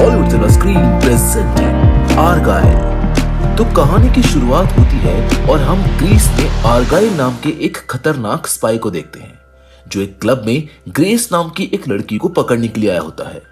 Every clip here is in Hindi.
Bollywood cinema screen present Argylle. तो कहानी की शुरुआत होती है और हम ग्रीस में आर्गाइल नाम के एक खतरनाक स्पाई को देखते हैं जो एक क्लब में ग्रेस नाम की एक लड़की को पकड़ने के लिए आया होता है।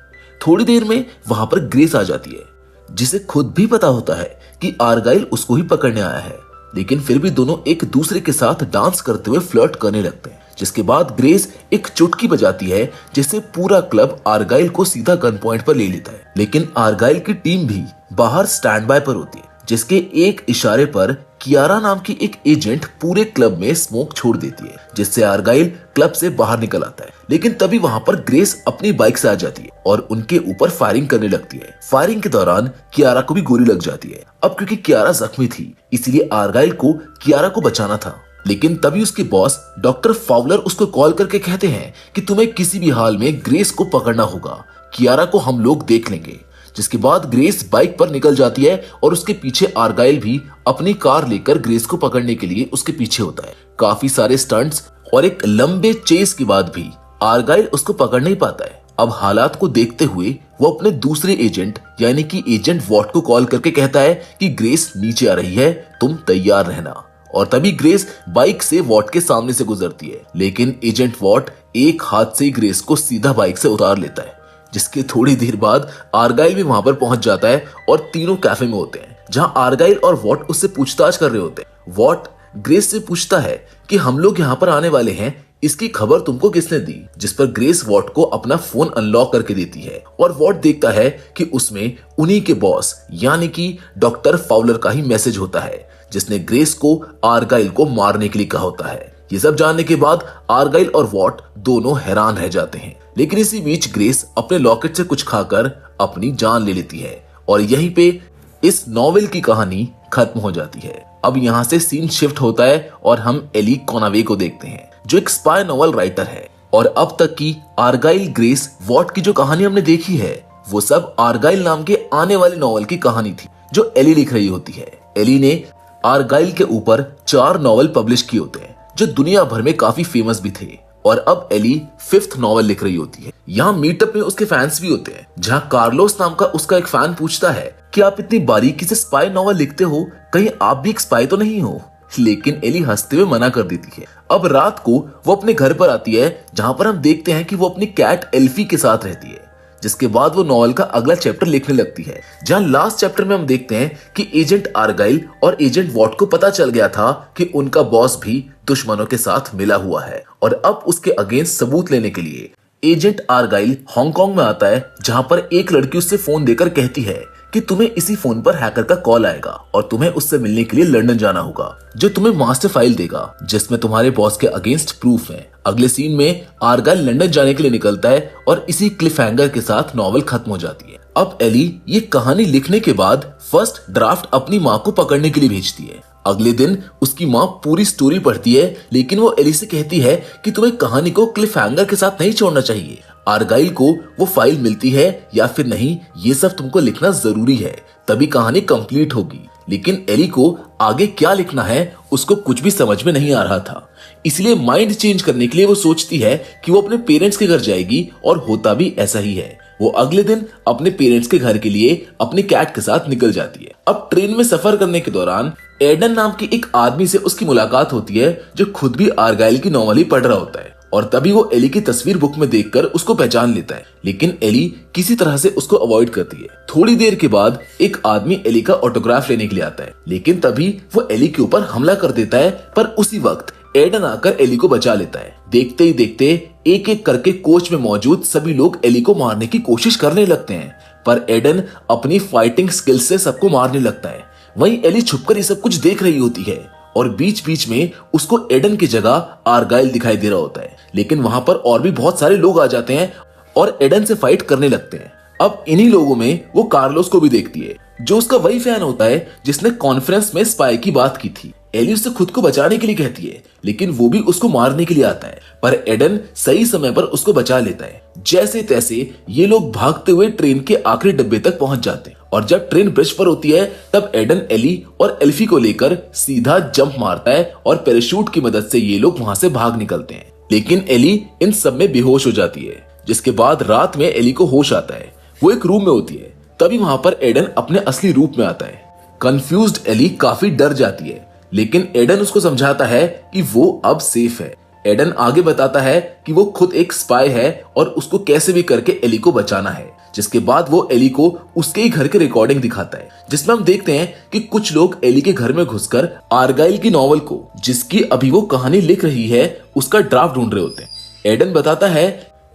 थोड़ी देर में वहां पर ग्रेस आ जाती है जिसे खुद भी पता होता है कि आर्गाइल उसको ही पकड़ने आया है, लेकिन फिर भी दोनों एक दूसरे के साथ डांस करते हुए फ्लर्ट करने लगते हैं। जिसके बाद ग्रेस एक चुटकी बजाती है जिससे पूरा क्लब आर्गाइल को सीधा गन पॉइंट पर ले लेता है, लेकिन आर्गाइल की टीम भी बाहर स्टैंड बाय पर होती है जिसके एक इशारे पर कियारा नाम की एक एजेंट पूरे क्लब में स्मोक छोड़ देती है जिससे आर्गाइल क्लब से बाहर निकल आता है। लेकिन तभी वहां पर ग्रेस अपनी बाइक से आ जाती है और उनके ऊपर फायरिंग करने लगती है। फायरिंग के दौरान कियारा को भी गोली लग जाती है। अब क्योंकि कियारा जख्मी थी इसलिए आर्गाइल को कियारा को बचाना था, लेकिन तभी उसके बॉस डॉक्टर फाउलर उसको कॉल करके कहते हैं कि तुम्हें किसी भी हाल में ग्रेस को पकड़ना होगा, कियारा को हम लोग देख लेंगे। जिसके बाद ग्रेस बाइक पर निकल जाती है और उसके पीछे आर्गाइल भी अपनी कार लेकर ग्रेस को पकड़ने के लिए उसके पीछे होता है। काफी सारे स्टंट्स और एक लंबे चेस के बाद भी आर्गाइल उसको पकड़ नहीं पाता है। अब हालात को देखते हुए वो अपने दूसरे एजेंट यानी कि एजेंट वॉट को कॉल करके कहता है कि ग्रेस नीचे आ रही है, तुम तैयार रहना। और तभी ग्रेस बाइक से वॉट के सामने से गुजरती है, लेकिन एजेंट वॉट एक हाथ से ग्रेस को सीधा बाइक से उतार लेता है। जिसके थोड़ी देर बाद आर्गाइल भी वहां पर पहुंच जाता है और तीनों कैफे में होते हैं जहां आर्गाइल और वॉट उससे पूछताछ कर रहे होते हैं। वॉट ग्रेस से पूछता है कि हम लोग यहाँ पर आने वाले हैं, इसकी खबर तुमको किसने दी? जिस पर ग्रेस वॉट को अपना फोन अनलॉक करके देती है और वॉट देखता है कि उसमें उन्हीं के बॉस यानी कि डॉक्टर फाउलर का ही मैसेज होता है जिसने ग्रेस को आर्गाइल को मारने के लिए कहा होता है। ये सब जानने के बाद आर्गाइल और वॉट दोनों हैरान रह जाते हैं, लेकिन इसी बीच ग्रेस अपने लॉकेट से कुछ खाकर अपनी जान ले लेती है और यहीं पे इस नॉवेल की कहानी खत्म हो जाती है। अब यहाँ से सीन शिफ्ट होता है और हम एली कॉनावे को देखते हैं जो एक स्पाई नॉवल राइटर है। और अब तक की आर्गाइल, ग्रेस, वॉट की जो कहानी हमने देखी है वो सब आर्गाइल नाम के आने वाली नॉवल की कहानी थी जो एली लिख रही होती है। एली ने आर्गाइल के ऊपर 4 नॉवल पब्लिश किए होते हैं जो दुनिया भर में काफी फेमस भी थे और अब एली 5th नॉवल लिख रही होती है। यहाँ मीटअप में उसके फैंस भी होते हैं जहाँ कार्लोस नाम का उसका एक फैन पूछता है कि आप इतनी बारीकी से स्पाई नॉवल लिखते हो, कहीं आप भी एक स्पाई तो नहीं हो? लेकिन एली हंसते हुए मना कर देती है। अब रात को वो अपने घर पर आती है जहाँ पर हम देखते हैं कि वो अपनी कैट एल्फी के साथ रहती है। जिसके बाद वो नॉवल का अगला चैप्टर लिखने लगती है जहां लास्ट चैप्टर में हम देखते हैं कि एजेंट आर्गाइल और एजेंट वॉट को पता चल गया था कि उनका बॉस भी दुश्मनों के साथ मिला हुआ है और अब उसके अगेंस्ट सबूत लेने के लिए एजेंट आर्गाइल हांगकांग में आता है जहां पर एक लड़की उससे फोन देकर कहती है कि तुम्हें इसी फोन पर हैकर का कॉल आएगा और तुम्हें उससे मिलने के लिए लंदन जाना होगा जो तुम्हें मास्टर फाइल देगा जिसमें तुम्हारे बॉस के अगेंस्ट प्रूफ है। अगले सीन में आर्गाइल लंदन जाने के लिए निकलता है और इसी क्लिफहैंगर के साथ नॉवल खत्म हो जाती है। अब एली ये कहानी लिखने के बाद फर्स्ट ड्राफ्ट अपनी माँ को पकड़ने के लिए भेजती है। अगले दिन उसकी माँ पूरी स्टोरी पढ़ती है, लेकिन वो एली से कहती है कि तुम्हें कहानी को क्लिफहैंगर के साथ नहीं छोड़ना चाहिए। आर्गाइल को वो फाइल मिलती है या फिर नहीं, ये सब तुमको लिखना जरूरी है, तभी कहानी कंप्लीट होगी। लेकिन एली को आगे क्या लिखना है उसको कुछ भी समझ में नहीं आ रहा था, इसलिए माइंड चेंज करने के लिए वो सोचती है कि वो अपने पेरेंट्स के घर जाएगी और होता भी ऐसा ही है। वो अगले दिन अपने पेरेंट्स के घर के लिए अपनी कैट के साथ निकल जाती है। अब ट्रेन में सफर करने के दौरान एडन नाम की एक आदमी से उसकी मुलाकात होती है जो खुद भी आर्गाइल की नॉवल ही पढ़ रहा होता है और तभी वो एली की तस्वीर बुक में देखकर उसको पहचान लेता है, लेकिन एली किसी तरह से उसको अवॉइड करती है। थोड़ी देर के बाद एक आदमी एली का ऑटोग्राफ लेने के लिए आता है, लेकिन तभी वो एली के ऊपर हमला कर देता है, पर उसी वक्त एडन आकर एली को बचा लेता है। देखते ही देखते एक एक करके कोच में मौजूद सभी लोग एली को मारने की कोशिश करने लगते हैं, पर एडन अपनी फाइटिंग स्किल से सबको मारने लगता है। वहीं एली छुपकर ये सब कुछ देख रही होती है और बीच बीच में उसको एडन की जगह आर्गाइल दिखाई दे रहा होता है, लेकिन वहां पर और भी बहुत सारे लोग आ जाते हैं और एडन से फाइट करने लगते हैं। अब इन्हीं लोगों में वो कार्लोस को भी देखती है जो उसका वही फैन होता है जिसने कॉन्फ्रेंस में स्पाई की बात की थी। एली उससे खुद को बचाने के लिए कहती है, लेकिन वो भी उसको मारने के लिए आता है, पर एडन सही समय पर उसको बचा लेता है। जैसे तैसे ये लोग भागते हुए ट्रेन के आखिरी डब्बे तक पहुंच जाते हैं और जब ट्रेन ब्रिज पर होती है तब एडन एली और एल्फी को लेकर सीधा जंप मारता है और पैराशूट की मदद से ये लोग वहां से भाग निकलते हैं, लेकिन एली इन सब में बेहोश हो जाती है। जिसके बाद रात में एली को होश आता है। वो एक रूम में होती है तभी वहां पर एडन अपने असली रूप में आता है। कंफ्यूज्ड एली काफी डर जाती है, लेकिन एडन उसको समझाता है कि वो अब सेफ है। एडन आगे बताता है कि वो खुद एक स्पाई है और उसको कैसे भी करके एली को बचाना है। जिसके बाद वो एली को उसके ही घर के रिकॉर्डिंग दिखाता है, जिसमें हम देखते हैं कि कुछ लोग एली के घर में घुसकर आर्गाइल की नॉवल को, जिसकी अभी वो कहानी लिख रही है, उसका ड्राफ्ट ढूंढ रहे होते हैं। एडन बताता है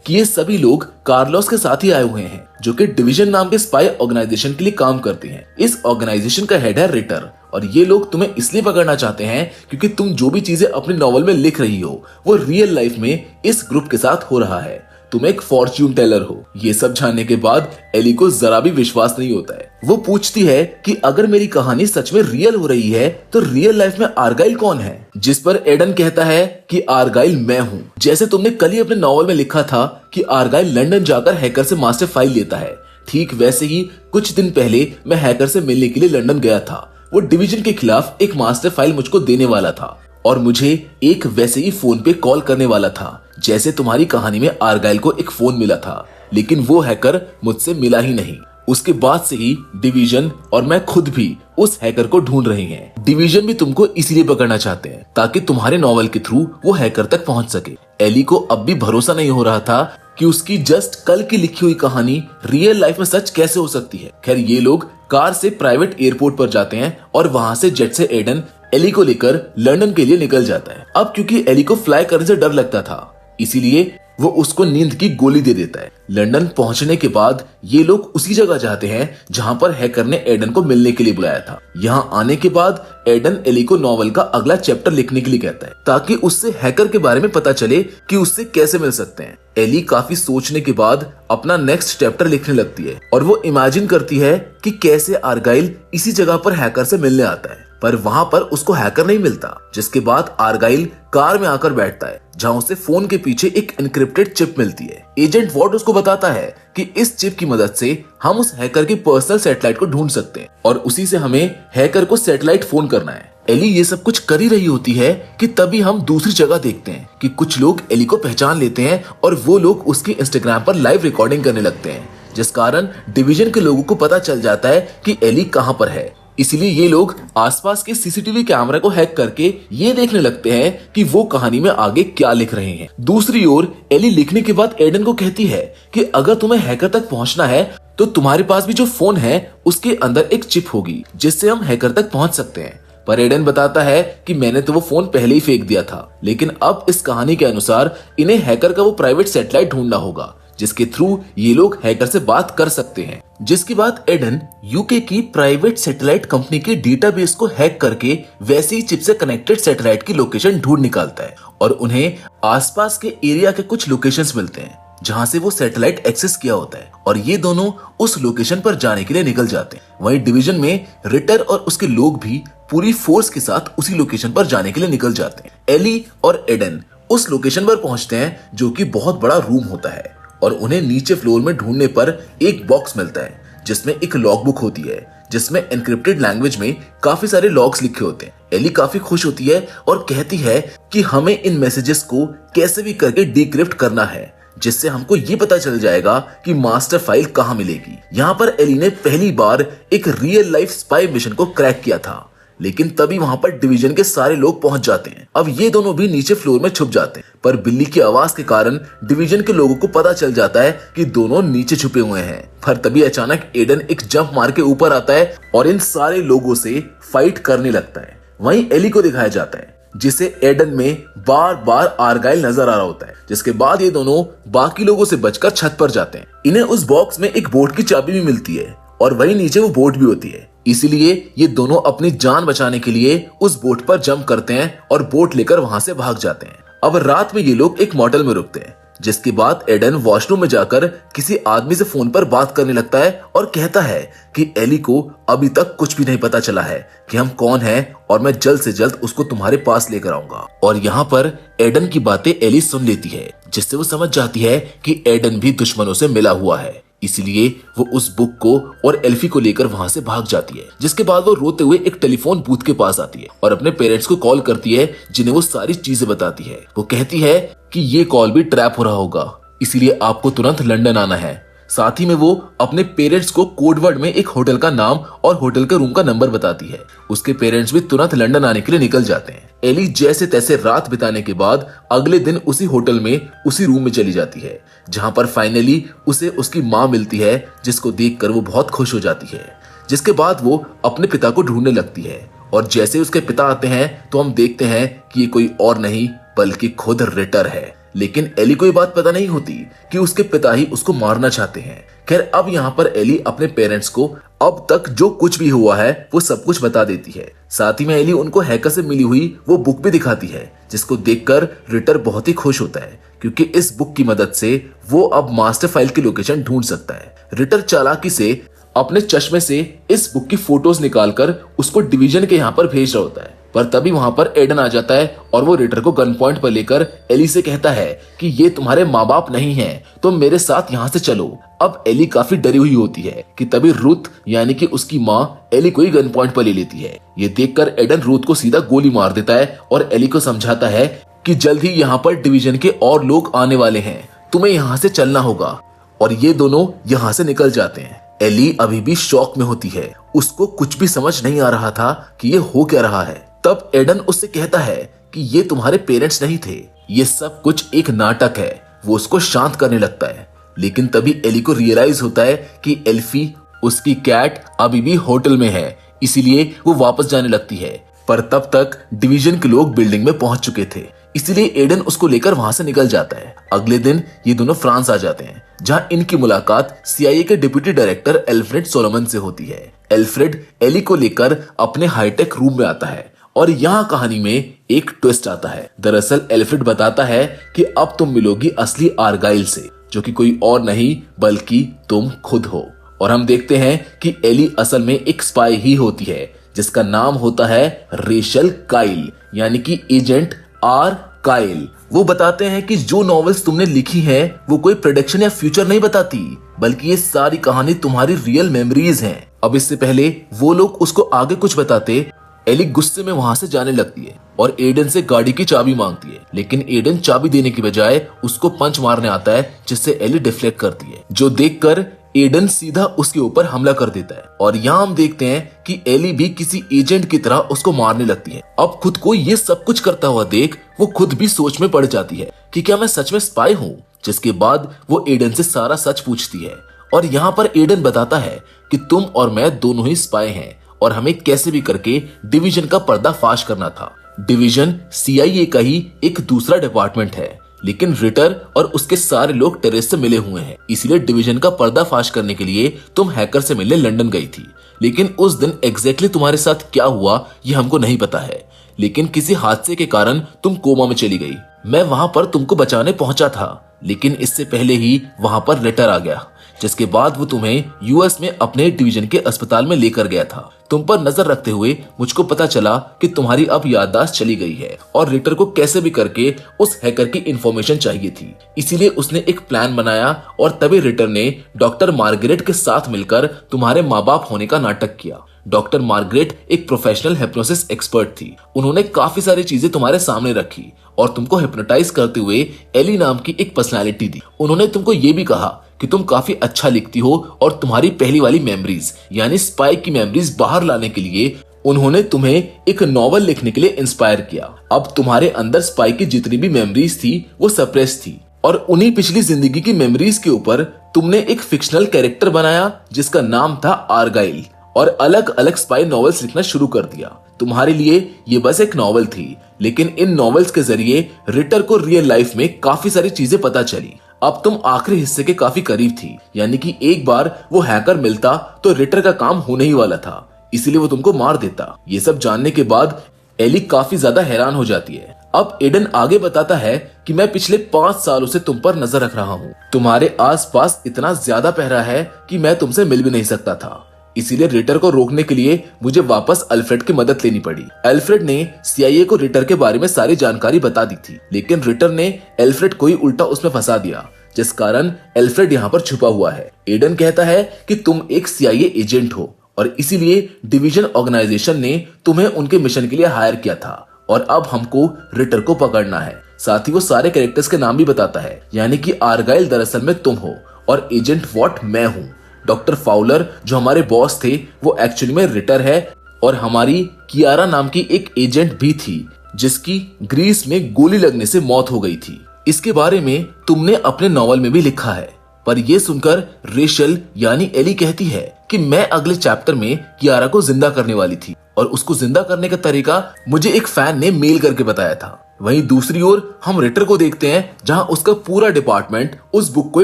कि ये सभी लोग कार्लोस के साथ ही आए हुए हैं, जो कि डिवीजन नाम के स्पाई ऑर्गेनाइजेशन के लिए काम करते हैं। इस ऑर्गेनाइजेशन का हेड है रिटर, और ये लोग तुम्हें इसलिए पकड़ना चाहते हैं क्योंकि तुम जो भी चीजें अपनी नॉवल में लिख रही हो वो रियल लाइफ में इस ग्रुप के साथ हो रहा है। तुम एक फॉर्च्यून टेलर हो। ये सब जानने के बाद एली को जरा भी विश्वास नहीं होता है। वो पूछती है कि अगर मेरी कहानी सच में रियल हो रही है तो रियल लाइफ में आर्गाइल कौन है? जिस पर एडन कहता है कि आर्गाइल मैं हूँ। जैसे तुमने कल ही अपने नॉवल में लिखा था कि आर्गाइल लंदन जाकर हैकर से मास्टर फाइल लेता है, ठीक वैसे ही कुछ दिन पहले मैं हैकर से मिलने के लिए लंदन गया था। वो डिवीजन के खिलाफ एक मास्टर फाइल मुझको देने वाला था और मुझे एक वैसे ही फोन पे कॉल करने वाला था, जैसे तुम्हारी कहानी में आर्गाइल को एक फोन मिला था। लेकिन वो हैकर मुझसे मिला ही नहीं। उसके बाद से ही डिवीजन और मैं खुद भी उस हैकर को ढूंढ रहे हैं। डिवीजन भी तुमको इसीलिए पकड़ना चाहते हैं ताकि तुम्हारे नॉवल के थ्रू वो हैकर तक पहुंच सके। एली को अब भी भरोसा नहीं हो रहा था कि उसकी जस्ट कल की लिखी हुई कहानी रियल लाइफ में सच कैसे हो सकती है। खैर, ये लोग कार से प्राइवेट एयरपोर्ट पर जाते हैं और वहां से जेट से एडन एली को लेकर लंदन के लिए निकल जाता है। अब क्योंकि एली को फ्लाई करने से डर लगता था, इसीलिए वो उसको नींद की गोली दे देता है। लंदन पहुंचने के बाद ये लोग उसी जगह जाते हैं जहां पर हैकर ने एडन को मिलने के लिए बुलाया था। यहाँ आने के बाद एडन एली को नॉवल का अगला चैप्टर लिखने के लिए कहता है ताकि उससे हैकर के बारे में पता चले कि उससे कैसे मिल सकते हैं। एली काफी सोचने के बाद अपना नेक्स्ट चैप्टर लिखने लगती है और वो इमेजिन करती है कि कैसे आर्गाइल इसी जगह पर हैकर से मिलने आता है, पर वहां पर उसको हैकर नहीं मिलता। जिसके बाद आर्गाइल कार में आकर बैठता है जहां उसे फोन के पीछे एक एन्क्रिप्टेड चिप मिलती है। एजेंट वॉर्ड उसको बताता है कि इस चिप की मदद से हम उस हैकर की पर्सनल सैटेलाइट को ढूंढ सकते हैं और उसी से हमें हैकर को सैटेलाइट फोन करना है। एली ये सब कुछ कर ही रही होती है कि तभी हम दूसरी जगह देखते हैं कि कुछ लोग एली को पहचान लेते हैं और वो लोग उसकी इंस्टाग्राम पर लाइव रिकॉर्डिंग करने लगते हैं, जिस कारण डिवीजन के लोगों को पता चल जाता है कि एली कहां पर है। इसलिए ये लोग आसपास के सीसीटीवी कैमरा को हैक करके ये देखने लगते हैं कि वो कहानी में आगे क्या लिख रहे हैं। दूसरी ओर एली लिखने के बाद एडन को कहती है कि अगर तुम्हें हैकर तक पहुंचना है तो तुम्हारे पास भी जो फोन है उसके अंदर एक चिप होगी जिससे हम हैकर तक पहुंच सकते हैं। पर एडन बताता है कि मैंने तो वो फोन पहले ही फेंक दिया था, लेकिन अब इस कहानी के अनुसार इन्हें हैकर का वो प्राइवेट सैटेलाइट ढूंढना होगा जिसके थ्रू ये लोग हैकर से बात कर सकते हैं। जिसके बाद एडन यूके की प्राइवेट सैटेलाइट कंपनी के डेटाबेस को हैक करके वैसी ही चिप से कनेक्टेड सैटेलाइट की लोकेशन ढूंढ निकालता है और उन्हें आसपास के एरिया के कुछ लोकेशंस मिलते हैं जहां से वो सैटेलाइट एक्सेस किया होता है और ये दोनों उस लोकेशन पर जाने के लिए निकल जाते हैं। वहीं डिवीजन में रिटर और उसके लोग भी पूरी फोर्स के साथ उसी लोकेशन पर जाने के लिए निकल जाते हैं। एली और एडन उस लोकेशन पर पहुंचते हैं जो कि बहुत बड़ा रूम होता है और उन्हें नीचे फ्लोर में ढूंढने पर एक बॉक्स मिलता है जिसमें एक लॉग बुक होती है जिसमें एन्क्रिप्टेड लैंग्वेज में काफी सारे लॉग्स लिखे होते हैं। एली काफी खुश होती है और कहती है कि हमें इन मैसेजेस को कैसे भी करके डिक्रिप्ट करना है जिससे हमको ये पता चल जाएगा कि मास्टर फाइल कहाँ मिलेगी। यहाँ पर एली ने पहली बार एक रियल लाइफ स्पाई मिशन को क्रैक किया था, लेकिन तभी वहां पर डिवीजन के सारे लोग पहुंच जाते हैं। अब ये दोनों भी नीचे फ्लोर में छुप जाते हैं, पर बिल्ली की आवाज के कारण डिवीजन के लोगों को पता चल जाता है कि दोनों नीचे छुपे हुए हैं। पर तभी अचानक एडन एक जंप मार के ऊपर आता है और इन सारे लोगों से फाइट करने लगता है। वहीं एली को दिखाया जाता है जिसे एडन में बार बार आर्गाइल नजर आ रहा होता है। जिसके बाद ये दोनों बाकी लोगों से बचकर छत पर जाते हैं। इन्हें उस बॉक्स में एक बोट की चाबी भी मिलती है और वहीं नीचे वो बोट भी होती है, इसीलिए ये दोनों अपनी जान बचाने के लिए उस बोट पर जंप करते हैं और बोट लेकर वहां से भाग जाते हैं। अब रात में ये लोग एक मोटेल में रुकते हैं, जिसके बाद एडन वॉशरूम में जाकर किसी आदमी से फोन पर बात करने लगता है और कहता है कि एली को अभी तक कुछ भी नहीं पता चला है कि हम कौन हैं और मैं जल्द से जल्द उसको तुम्हारे पास लेकर आऊंगा। और यहाँ पर एडन की बातें एली सुन लेती है, जिससे वो समझ जाती है कि एडन भी दुश्मनों से मिला हुआ है, इसलिए वो उस बुक को और एल्फी को लेकर वहां से भाग जाती है। जिसके बाद वो रोते हुए एक टेलीफोन बूथ के पास आती है और अपने पेरेंट्स को कॉल करती है, जिन्हें वो सारी चीजें बताती है। वो कहती है कि ये कॉल भी ट्रैप हो रहा होगा, इसीलिए आपको तुरंत लंदन आना है। साथ ही में वो अपने पेरेंट्स को कोड वर्ड में एक होटल का नाम और होटल के रूम का नंबर बताती है। उसके पेरेंट्स भी तुरंत लंदन आने के लिए निकल जाते हैं। एली जैसे तैसे रात बिताने के बाद अगले दिन उसी होटल में उसी रूम में चली जाती है, जहां पर फाइनली उसे उसकी माँ मिलती है, जिसको देखकर वो बहुत खुश हो जाती है। जिसके बाद वो अपने पिता को ढूंढने लगती है और जैसे उसके पिता आते हैं तो हम देखते हैं कि ये कोई और नहीं बल्कि खुद रिटर है। लेकिन एली को ये बात पता नहीं होती कि उसके पिता ही उसको मारना चाहते हैं। खैर अब यहाँ पर एली अपने पेरेंट्स को अब तक जो कुछ भी हुआ है वो सब कुछ बता देती है। साथ ही में एली उनको हैकर से मिली हुई वो बुक भी दिखाती है, जिसको देखकर रिटर बहुत ही खुश होता है क्योंकि इस बुक की मदद से वो अब मास्टर फाइल की लोकेशन ढूंढ सकता है। रिटर चालाकी से अपने चश्मे से इस बुक की फोटोज निकालकर उसको डिवीजन के यहाँ पर भेज रहा होता है, पर तभी वहां पर एडन आ जाता है और वो रिटर को गन पॉइंट पर लेकर एली से कहता है कि ये तुम्हारे माँ बाप नहीं हैं, तुम मेरे साथ यहाँ से चलो। अब एली काफी डरी हुई होती है कि तभी रुथ यानी कि उसकी माँ एली को ही गन पॉइंट पर ले लेती है। ये देखकर एडन रुथ को सीधा गोली मार देता है और एली को समझाता है कि जल्द ही यहाँ पर डिवीजन के और लोग आने वाले हैं, तुम्हें यहाँ से चलना होगा। और ये दोनों यहाँ से निकल जाते हैं। एली अभी भी शॉक में होती है, उसको कुछ भी समझ नहीं आ रहा था कि ये हो क्या रहा है। तब एडन उससे कहता है कि ये तुम्हारे पेरेंट्स नहीं थे, ये सब कुछ एक नाटक है। वो उसको शांत करने लगता है, लेकिन तभी एली को रियलाइज होता है कि एल्फी उसकी कैट अभी भी होटल में है, इसीलिए वो वापस जाने लगती है। पर तब तक डिवीजन के लोग बिल्डिंग में पहुंच चुके थे, इसलिए एडन उसको लेकर वहां से निकल जाता है। अगले दिन ये दोनों फ्रांस आ जाते हैं, जहां इनकी मुलाकात सीआईए के डिप्टी डायरेक्टर एल्फ्रेड सोलोमन से होती है। एल्फ्रेड एली को लेकर अपने हाईटेक रूम में आता है और यहाँ कहानी में एक ट्विस्ट आता है। दरअसल एल्फ्रेड बताता है कि अब तुम मिलोगी असली आर्गाइल से, जो कि कोई और नहीं बल्कि तुम खुद हो। और हम देखते हैं कि एली असल में एक स्पाई ही होती है, जिसका नाम होता है रेचल काइल, यानी कि एजेंट आर काइल। वो बताते हैं कि जो नॉवेल्स तुमने लिखी हैं वो कोई प्रेडिक्शन या फ्यूचर नहीं बताती, बल्कि ये सारी कहानी तुम्हारी रियल मेमोरीज हैं। अब इससे पहले वो लोग उसको आगे कुछ बताते, एली गुस्से में वहां से जाने लगती है और एडन से गाड़ी की चाबी मांगती है, लेकिन एडन चाबी देने की बजाय उसको पंच मारने आता है, जिससे एली डिफ्लेक्ट करती है, जो देखकर एडन सीधा उसके ऊपर हमला कर देता है। और यहाँ हम देखते हैं कि एली भी किसी एजेंट की तरह उसको मारने लगती है। अब खुद को ये सब कुछ करता हुआ देख वो खुद भी सोच में पड़ जाती है कि क्या मैं सच में स्पाई हूँ। जिसके बाद वो एडन से सारा सच पूछती है और यहाँ पर एडन बताता है कि तुम और मैं दोनों ही स्पाई हैं और हमें कैसे भी करके डिवीजन का पर्दाफाश करना था। डिवीजन सीआईए का ही एक दूसरा डिपार्टमेंट है, लेकिन रिटर और उसके सारे लोग टेरेस से मिले हुए हैं, इसलिए डिवीजन का पर्दाफाश करने के लिए तुम हैकर से मिलने लंदन गई थी। लेकिन उस दिन एग्जैक्टली तुम्हारे साथ क्या हुआ ये हमको नहीं पता है, लेकिन किसी हादसे के कारण तुम कोमा में चली गई। मैं वहां पर तुमको बचाने पहुंचा था, लेकिन इससे पहले ही वहां पर रिटर आ गया, जिसके बाद वो तुम्हें यूएस में अपने डिवीजन के अस्पताल में लेकर गया था। तुम पर नजर रखते हुए मुझको पता चला कि तुम्हारी अब याददाश्त चली गई है और रिटर को कैसे भी करके उस हैकर की इंफॉर्मेशन चाहिए थी, इसीलिए उसने एक प्लान बनाया और तभी रिटर ने डॉक्टर मार्गरेट के साथ मिलकर तुम्हारे माँ बाप होने का नाटक किया। डॉक्टर मार्गरेट एक प्रोफेशनल हिप्नोसिस एक्सपर्ट थी। उन्होंने काफी सारी चीजें तुम्हारे सामने रखी और तुमको हिप्नोटाइज करते हुए एली नाम की एक पर्सनालिटी दी। उन्होंने तुमको ये भी कहा कि तुम काफी अच्छा लिखती हो और तुम्हारी पहली वाली मेमोरीज यानी स्पाई की मेमोरीज बाहर लाने के लिए उन्होंने तुम्हें एक नॉवल लिखने के लिए इंस्पायर किया। अब तुम्हारे अंदर स्पाई की जितनी भी मेमोरीज थी वो सप्रेस थी और उन्हीं पिछली जिंदगी की मेमोरीज के ऊपर तुमने एक फिक्शनल कैरेक्टर बनाया जिसका नाम था आर्गाइल और अलग अलग स्पाई नॉवेल्स लिखना शुरू कर दिया। तुम्हारे लिए ये बस एक नॉवल थी, लेकिन इन नॉवेल्स के जरिए रिटर को रियल लाइफ में काफी सारी चीजें पता चली। अब तुम आखिरी हिस्से के काफी करीब थी, यानी कि एक बार वो हैकर मिलता तो रिटर का काम होने ही वाला था, इसलिए वो तुमको मार देता। ये सब जानने के बाद एली काफी ज्यादा हैरान हो जाती है। अब एडन आगे बताता है कि मैं पिछले 5 सालों से तुम पर नजर रख रहा हूँ। तुम्हारे आसपास इतना ज्यादा पहरा है कि मैं तुमसे मिल भी नहीं सकता था, इसीलिए रिटर को रोकने के लिए मुझे वापस अल्फ्रेड की मदद लेनी पड़ी। अल्फ्रेड ने सीआईए को रिटर के बारे में सारी जानकारी बता दी थी, लेकिन रिटर ने अल्फ्रेड को ही उल्टा उसमें फंसा दिया, जिस कारण अल्फ्रेड यहाँ पर छुपा हुआ है। एडन कहता है कि तुम एक सीआईए एजेंट हो और इसीलिए डिवीजन ऑर्गेनाइजेशन ने तुम्हें उनके मिशन के लिए हायर किया था और अब हमको रिटर को पकड़ना है। साथ ही वो सारे कैरेक्टर्स के नाम भी बताता है, यानी कि आर्गाइल दरअसल में तुम हो और एजेंट वॉट मैं हूँ। डॉक्टर फाउलर जो हमारे बॉस थे वो एक्चुअली में रिटर है और हमारी कियारा नाम की एक एजेंट भी थी जिसकी ग्रीस में गोली लगने से मौत हो गई थी। इसके बारे में तुमने अपने नॉवल में भी लिखा है। पर यह सुनकर रेशल यानी एली कहती है कि मैं अगले चैप्टर में कियारा को जिंदा करने वाली थी और उसको जिंदा करने का तरीका मुझे एक फैन ने मेल करके बताया था। वहीं दूसरी ओर हम रिटर को देखते हैं जहां उसका पूरा डिपार्टमेंट उस बुक को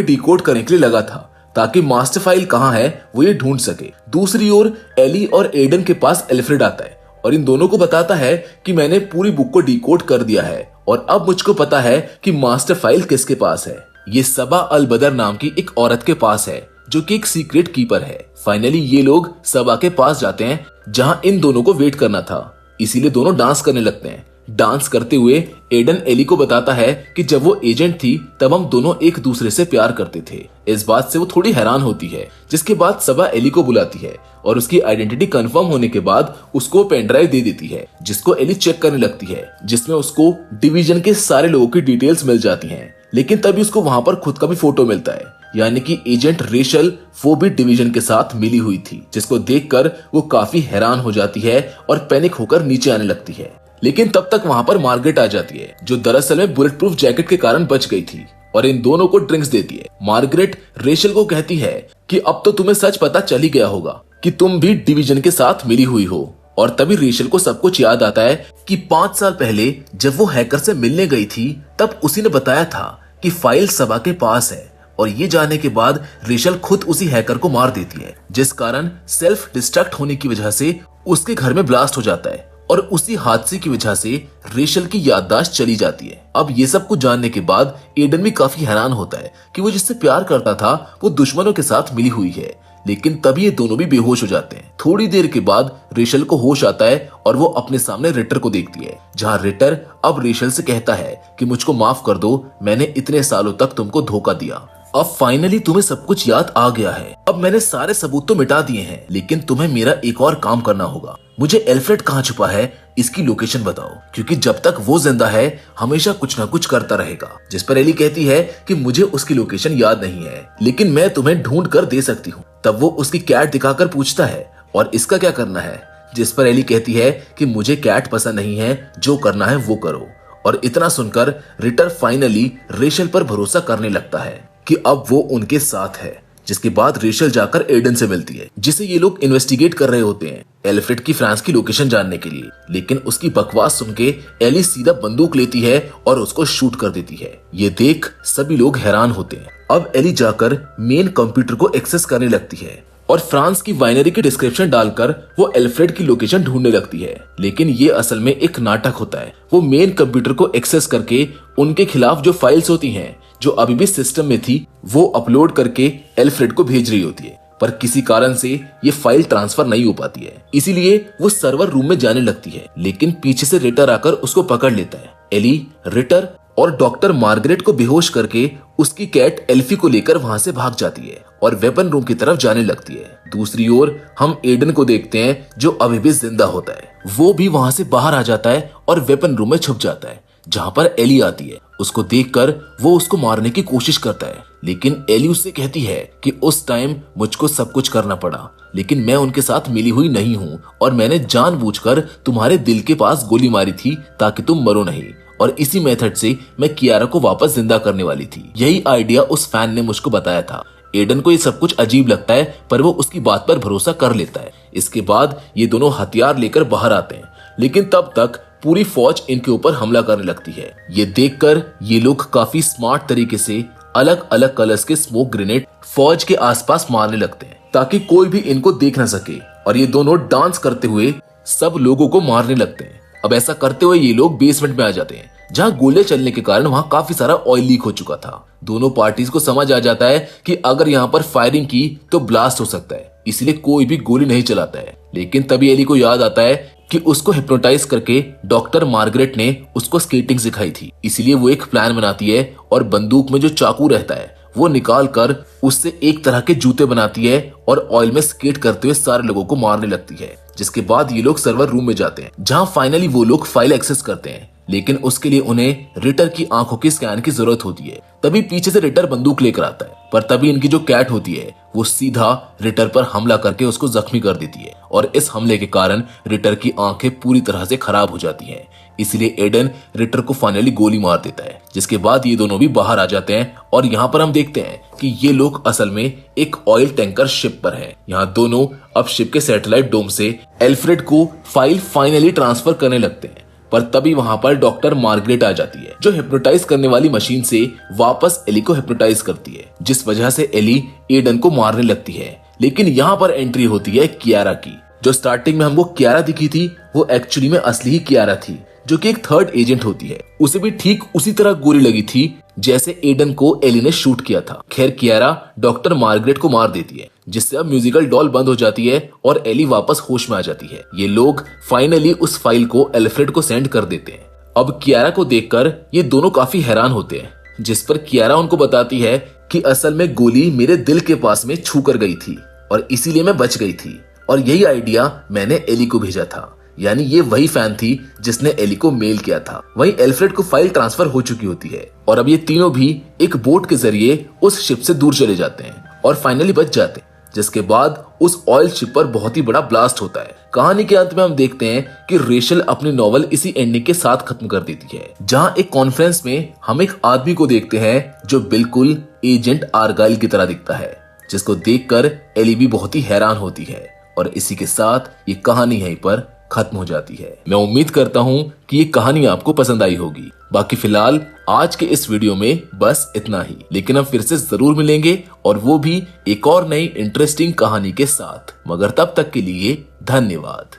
डिकोड करने के लिए लगा था ताकि मास्टर फाइल कहाँ है वो ये ढूंढ सके। दूसरी ओर एली और एडन के पास एल्फ्रेड आता है और इन दोनों को बताता है कि मैंने पूरी बुक को डिकोड कर दिया है और अब मुझको पता है कि मास्टर फाइल किसके पास है। ये सबा अल बदर नाम की एक औरत के पास है जो कि एक सीक्रेट कीपर है। फाइनली ये लोग सबा के पास जाते हैं जहां इन दोनों को वेट करना था, इसीलिए दोनों डांस करने लगते हैं। डांस करते हुए एडन एली को बताता है कि जब वो एजेंट थी तब हम दोनों एक दूसरे से प्यार करते थे। इस बात से वो थोड़ी हैरान होती है, जिसके बाद सबा एली को बुलाती है और उसकी आइडेंटिटी कंफर्म होने के बाद उसको पेन ड्राइव दे देती है जिसको एली चेक करने लगती है, जिसमें उसको डिवीजन के सारे लोगों की डिटेल्स मिल जाती हैं। लेकिन तभी उसको वहां पर खुद का भी फोटो मिलता है, यानी कि एजेंट रेशल वो भी डिवीजन के साथ मिली हुई थी, जिसको देखकर वो काफी हैरान हो जाती है और पैनिक होकर नीचे आने लगती है। लेकिन तब तक वहां पर मार्गरेट आ जाती है जो दरअसल में बुलेट प्रूफ जैकेट के कारण बच गई थी और इन दोनों को ड्रिंक्स देती है। मार्गरेट रेशल को कहती है कि अब तो तुम्हें सच पता चल ही गया होगा कि तुम भी डिवीजन के साथ मिली हुई हो। और तभी रेशल को सब कुछ याद आता है कि 5 साल पहले जब वो हैकर से मिलने गई थी तब उसी ने बताया था कि फाइल सबा के पास है और ये जानने के बाद रेशल खुद उसी हैकर को मार देती है, जिस कारण सेल्फ डिस्ट्रक्ट होने की वजह से उसके घर में ब्लास्ट हो जाता है और उसी हादसे की वजह से रेशल की याददाश्त चली जाती है। अब ये सब कुछ जानने के बाद एडन भी काफी हैरान होता है कि वो जिससे प्यार करता था वो दुश्मनों के साथ मिली हुई है। लेकिन तभी ये दोनों भी बेहोश हो जाते हैं। थोड़ी देर के बाद रेशल को होश आता है और वो अपने सामने रिटर को देखती है, जहां रिटर अब रेशल से कहता है कि मुझको माफ कर दो, मैंने इतने सालों तक तुमको धोखा दिया। अब फाइनली तुम्हें सब कुछ याद आ गया है। अब मैंने सारे सबूत तो मिटा दिए हैं, लेकिन तुम्हें मेरा एक और काम करना होगा। मुझे एल्फ्रेड कहाँ छुपा है इसकी लोकेशन बताओ, क्योंकि जब तक वो जिंदा है हमेशा कुछ ना कुछ करता रहेगा। जिस पर एली कहती है कि मुझे उसकी लोकेशन याद नहीं है, लेकिन मैं तुम्हें ढूंढ कर दे सकती हूँ। तब वो उसकी कैट दिखाकर पूछता है और इसका क्या करना है, जिस पर एली कहती है कि मुझे कैट पसंद नहीं है, जो करना है वो करो। और इतना सुनकर रिटर फाइनली रेशल पर भरोसा करने लगता है कि अब वो उनके साथ है। जिसके बाद रेशल जाकर एडन से मिलती है, जिसे ये लोग इन्वेस्टिगेट कर रहे होते हैं एल्फ्रेड की फ्रांस की लोकेशन जानने के लिए। लेकिन उसकी बकवास सुन के एली सीधा बंदूक लेती है और उसको शूट कर देती है। ये देख सभी लोग हैरान होते हैं। अब एली जाकर मेन कंप्यूटर को एक्सेस करने लगती है और फ्रांस की वाइनरी की डिस्क्रिप्शन डालकर वो एल्फ्रेड की लोकेशन ढूंढने लगती है। लेकिन ये असल में एक नाटक होता है। वो मेन कंप्यूटर को एक्सेस करके उनके खिलाफ जो फाइल्स होती हैं जो अभी भी सिस्टम में थी वो अपलोड करके एल्फ्रेड को भेज रही होती है, पर किसी कारण से ये फाइल ट्रांसफर नहीं हो पाती है। इसीलिए वो सर्वर रूम में जाने लगती है, लेकिन पीछे से रिटर आकर उसको पकड़ लेता है। एली, रिटर और डॉक्टर मार्गरेट को बेहोश करके उसकी कैट एल्फी को लेकर वहां से भाग जाती है और वेपन रूम की तरफ जाने लगती है। दूसरी ओर हम एडन को देखते हैं जो अभी भी जिंदा होता है। वो भी वहां से बाहर आ जाता है और वेपन रूम में छुप जाता है, जहां पर एली आती है। उसको देखकर वो उसको मारने की कोशिश करता है, लेकिन एली उससे कहती है कि उस टाइम मुझको सब कुछ करना पड़ा, लेकिन मैं उनके साथ मिली हुई नहीं हूँ और मैंने जानबूझकर तुम्हारे दिल के पास गोली मारी थी ताकि तुम मरो नहीं, और इसी मेथड से मैं कियारा को वापस जिंदा करने वाली थी। यही आइडिया उस फैन ने मुझको बताया था। एडन को ये सब कुछ अजीब लगता है, पर वो उसकी बात पर भरोसा कर लेता है। इसके बाद ये दोनों हथियार लेकर बाहर आते हैं, लेकिन तब तक पूरी फौज इनके ऊपर हमला करने लगती है। ये देखकर ये लोग काफी स्मार्ट तरीके से अलग अलग कलर्स के स्मोक ग्रेनेड फौज के आसपास मारने लगते हैं ताकि कोई भी इनको देख न सके, और ये दोनों डांस करते हुए सब लोगों को मारने लगते हैं। अब ऐसा करते हुए ये लोग बेसमेंट में आ जाते हैं, जहां गोले चलने के कारण वहां काफी सारा ऑयल लीक हो चुका था। दोनों पार्टीज को समझ आ जाता है कि अगर यहाँ पर फायरिंग की तो ब्लास्ट हो सकता है, इसलिए कोई भी गोली नहीं चलाता है। लेकिन तभी एली को याद आता है कि उसको हिप्नोटाइज करके डॉक्टर मार्गरेट ने उसको स्केटिंग सिखाई थी, इसलिए वो एक प्लान बनाती है और बंदूक में जो चाकू रहता है वो निकाल कर उससे एक तरह के जूते बनाती है और ऑयल में स्केट करते हुए सारे लोगों को मारने लगती है। जिसके बाद ये लोग सर्वर रूम में जाते हैं, जहां फाइनली वो लोग फाइल एक्सेस करते हैं लेकिन उसके लिए उन्हें रिटर की आंखों की स्कैन की जरूरत होती है। तभी पीछे से रिटर बंदूक लेकर आता है, पर तभी इनकी जो कैट होती है वो सीधा रिटर पर हमला करके उसको जख्मी कर देती है और इस हमले के कारण रिटर की आंखें पूरी तरह से खराब हो जाती हैं। इसलिए एडन रिटर को फाइनली गोली मार देता है, जिसके बाद ये दोनों भी बाहर आ जाते हैं और यहाँ पर हम देखते हैं कि ये लोग असल में एक ऑयल टैंकर शिप पर हैं। यहाँ दोनों अब शिप के सैटेलाइट डोम से एल्फ्रेड को फाइल फाइनली ट्रांसफर करने लगते हैं, पर तभी वहां पर डॉक्टर मार्गरेट आ जाती है, जो हिप्नोटाइज करने वाली मशीन से वापस एली को हिप्नोटाइज करती है, जिस वजह से एली एडन को मारने लगती है। लेकिन यहाँ पर एंट्री होती है कियारा की। जो स्टार्टिंग में हमको कियारा दिखी थी वो एक्चुअली में असली ही कियारा थी, जो कि एक थर्ड एजेंट होती है। उसे भी ठीक उसी तरह गोली लगी थी जैसे एडन को एली ने शूट किया था। खैर कियारा डॉक्टर मार्गरेट को मार देती है, जिससे अब म्यूजिकल डॉल बंद हो जाती है और एली वापस होश में आ जाती है। ये लोग फाइनली उस फाइल को एल्फ्रेड को सेंड कर देते हैं। अब कियारा को देखकर ये दोनों काफी हैरान होते हैं, जिस पर कियारा उनको बताती है कि असल में गोली मेरे दिल के पास में छू कर गई थी और इसीलिए मैं बच गई थी, और यही आइडिया मैंने एली को भेजा था। यानी ये वही फैन थी जिसने एली को मेल किया था। वहीं एल्फ्रेड को फाइल ट्रांसफर हो चुकी होती है और अब ये तीनों भी एक बोट के जरिए उस शिप से दूर चले जाते हैं और फाइनली बच जाते हैं, जिसके बाद उस ऑयल शिप पर बहुत ही बड़ा ब्लास्ट होता है। कहानी के अंत में हम देखते हैं कि रेशल अपनी नॉवल इसी एंडिंग के साथ खत्म कर देती है, जहां एक कॉन्फ्रेंस में हम एक आदमी को देखते हैं जो बिल्कुल एजेंट आर्गाइल की तरह दिखता है, जिसको देखकर एली भी बहुत ही हैरान होती है। और इसी के साथ ये कहानी यहीं पर खत्म हो जाती है। मैं उम्मीद करता हूँ कि ये कहानी आपको पसंद आई होगी। बाकी फिलहाल आज के इस वीडियो में बस इतना ही, लेकिन हम फिर से जरूर मिलेंगे और वो भी एक और नई इंटरेस्टिंग कहानी के साथ। मगर तब तक के लिए धन्यवाद।